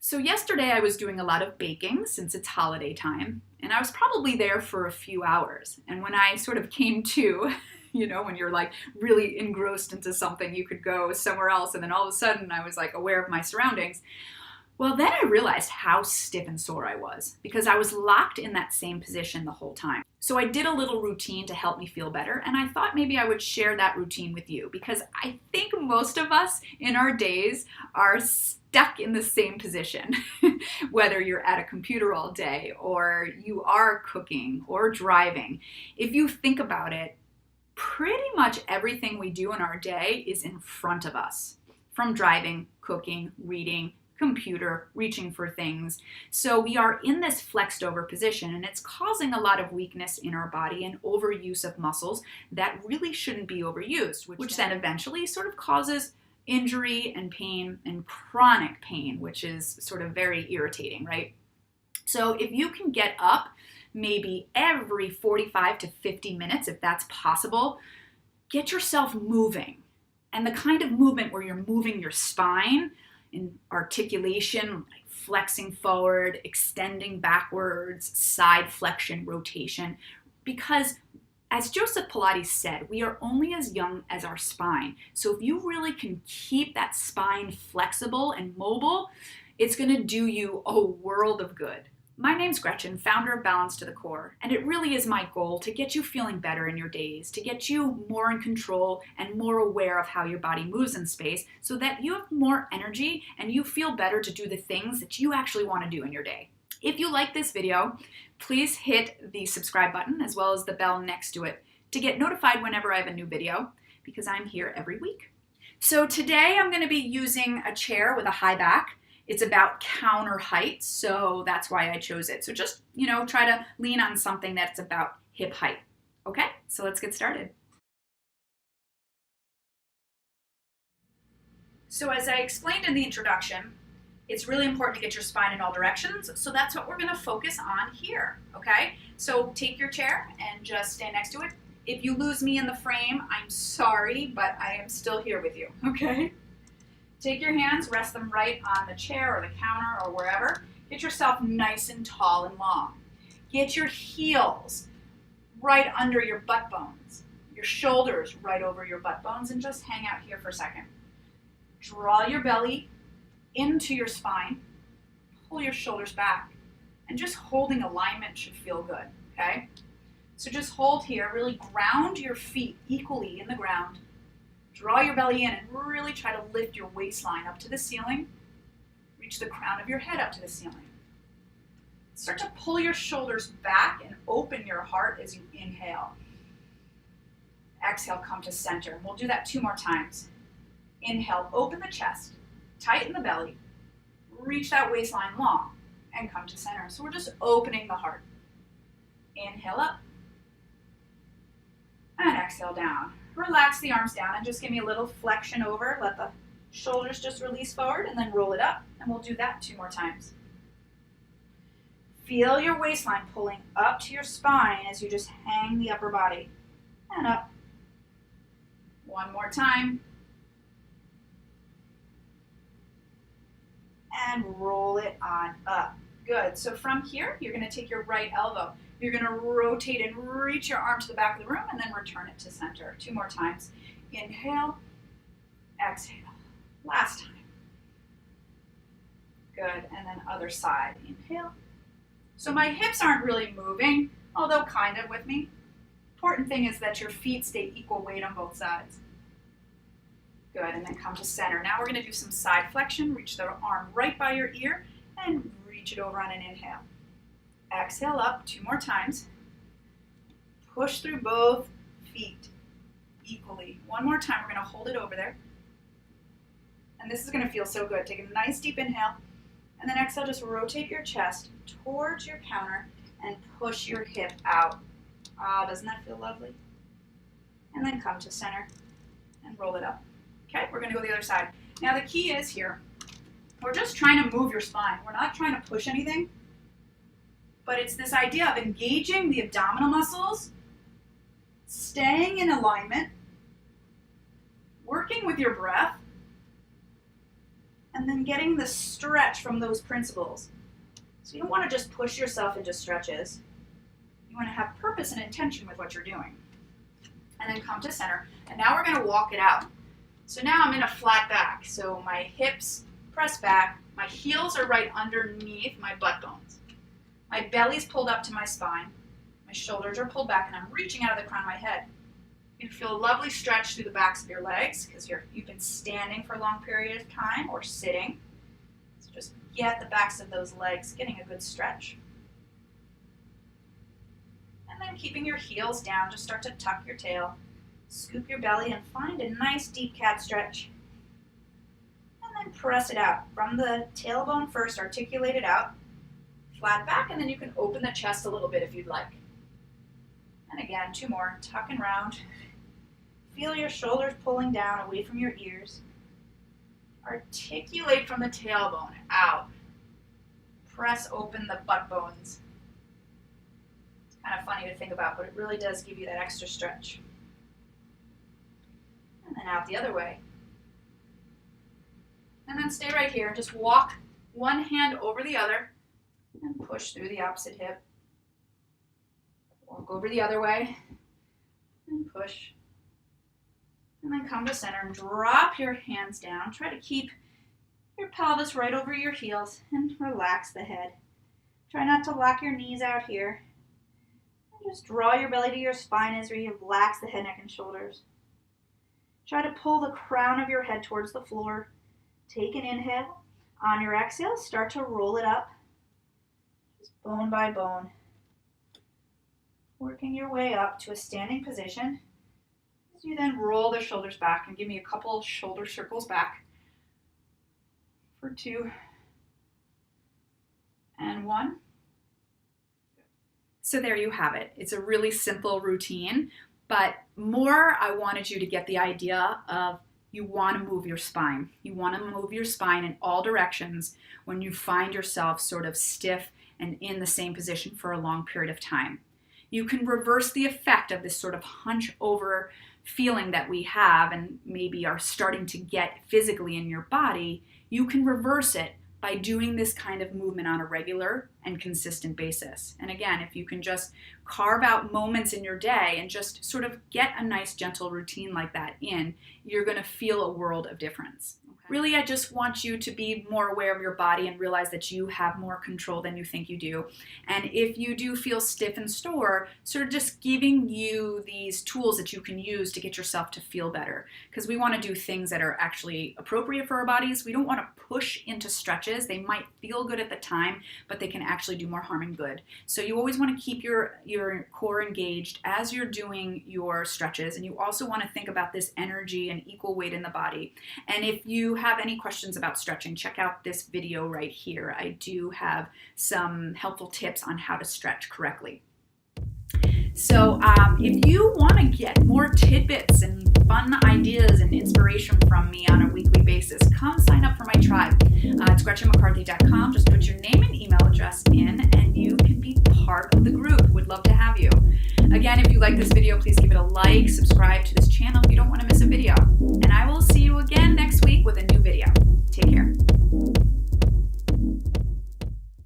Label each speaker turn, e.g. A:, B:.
A: So yesterday I was doing a lot of baking since it's holiday time, and I was probably there for a few hours. And when I sort of came to, when you're like really engrossed into something, you could go somewhere else, and then all of a sudden I was like aware of my surroundings. Well, then I realized how stiff and sore I was because I was locked in that same position the whole time. So I did a little routine to help me feel better, and I thought maybe I would share that routine with you because I think most of us in our days are stuck in the same position, whether you're at a computer all day or you are cooking or driving. If you think about it, pretty much everything we do in our day is in front of us, from driving, cooking, reading, computer, reaching for things. So we are in this flexed over position, and it's causing a lot of weakness in our body and overuse of muscles that really shouldn't be overused, which then eventually sort of causes injury and pain and chronic pain, which is sort of very irritating, right? So if you can get up maybe every 45 to 50 minutes, if that's possible, get yourself moving. And the kind of movement where you're moving your spine in articulation, like flexing forward, extending backwards, side flexion, rotation. Because as Joseph Pilates said, we are only as young as our spine. So if you really can keep that spine flexible and mobile, it's gonna do you a world of good. My name's Gretchen, founder of Balance to the Core, and it really is my goal to get you feeling better in your days, to get you more in control and more aware of how your body moves in space so that you have more energy and you feel better to do the things that you actually want to do in your day. If you like this video, please hit the subscribe button as well as the bell next to it to get notified whenever I have a new video, because I'm here every week. So today I'm going to be using a chair with a high back. It's about counter height, so that's why I chose it. So just, try to lean on something that's about hip height. Okay, so let's get started. So as I explained in the introduction, it's really important to get your spine in all directions, so that's what we're gonna focus on here, okay? So take your chair and just stand next to it. If you lose me in the frame, I'm sorry, but I am still here with you, okay? Take your hands, rest them right on the chair or the counter or wherever. Get yourself nice and tall and long. Get your heels right under your butt bones, your shoulders right over your butt bones, and just hang out here for a second. Draw your belly into your spine, pull your shoulders back, and just holding alignment should feel good, okay? So just hold here, really ground your feet equally in the ground. Draw your belly in and really try to lift your waistline up to the ceiling. Reach the crown of your head up to the ceiling. Start to pull your shoulders back and open your heart as you inhale. Exhale, come to center. We'll do that 2 more times. Inhale, open the chest, tighten the belly, reach that waistline long, and come to center. So we're just opening the heart. Inhale up, and exhale down. Relax the arms down and just give me a little flexion over. Let the shoulders just release forward and then roll it up. And we'll do that 2 more times. Feel your waistline pulling up to your spine as you just hang the upper body. And up. 1 more time. And roll it on up. Good. So from here, you're going to take your right elbow. You're going to rotate and reach your arm to the back of the room and then return it to center. 2 more times. Inhale, exhale. Last time. Good. And then other side. Inhale. So my hips aren't really moving, although kind of with me. Important thing is that your feet stay equal weight on both sides. Good. And then come to center. Now we're going to do some side flexion. Reach the arm right by your ear and reach it over on an inhale. Exhale up 2 more times. Push through both feet equally. 1 more time. We're going to hold it over there. And this is going to feel so good. Take a nice deep inhale. And then exhale, just rotate your chest towards your counter and push your hip out. Ah, doesn't that feel lovely? And then come to center and roll it up. Okay, we're going to go the other side. Now the key is here, we're just trying to move your spine. We're not trying to push anything. But it's this idea of engaging the abdominal muscles, staying in alignment, working with your breath, and then getting the stretch from those principles. So you don't want to just push yourself into stretches. You want to have purpose and intention with what you're doing. And then come to center. And now we're going to walk it out. So now I'm in a flat back. So my hips press back. My heels are right underneath my butt bones. My belly's pulled up to my spine. My shoulders are pulled back, and I'm reaching out of the crown of my head. You can feel a lovely stretch through the backs of your legs because you've been standing for a long period of time or sitting. So just get the backs of those legs getting a good stretch. And then keeping your heels down, just start to tuck your tail, scoop your belly, and find a nice deep cat stretch. And then press it out. From the tailbone first, articulate it out, flat back, and then you can open the chest a little bit if you'd like. And again, 2 more, tuck and round. Feel your shoulders pulling down away from your ears. Articulate from the tailbone out. Press open the butt bones. It's kind of funny to think about, but it really does give you that extra stretch. And then out the other way. And then stay right here. Just walk one hand over the other and push through the opposite hip. Walk over the other way and push. And then come to center and drop your hands down. Try to keep your pelvis right over your heels and relax the head. Try not to lock your knees out here. And just draw your belly to your spine as you relax the head, neck, and shoulders. Try to pull the crown of your head towards the floor. Take an inhale. On your exhale, start to roll it up, just bone by bone. Working your way up to a standing position. As you then roll the shoulders back and give me a couple shoulder circles back for 2 and 1. So there you have it. It's a really simple routine, but more I wanted you to get the idea of you want to move your spine. You want to move your spine in all directions when you find yourself sort of stiff and in the same position for a long period of time. You can reverse the effect of this sort of hunch over feeling that we have and maybe are starting to get physically in your body. You can reverse it by doing this kind of movement on a regular and consistent basis. And again, if you can just carve out moments in your day and just sort of get a nice gentle routine like that in, you're going to feel a world of difference. Really, I just want you to be more aware of your body and realize that you have more control than you think you do. And if you do feel stiff and sore, sort of just giving you these tools that you can use to get yourself to feel better. Because we want to do things that are actually appropriate for our bodies. We don't want to push into stretches. They might feel good at the time, but they can actually do more harm than good. So you always want to keep your core engaged as you're doing your stretches. And you also want to think about this energy and equal weight in the body. And if you have any questions about stretching, check out this video right here. I do have some helpful tips on how to stretch correctly. So if you want to get more tidbits and fun ideas and inspiration from me on a weekly basis, come sign up for my tribe. It's GretchenMcCarthy.com. Just put your name and email address in and you can be part of the group. Would love to have you. Again, if you like this video, please give it a like, subscribe to this channel if you don't want to miss a video. And I will see you again next week with a new video.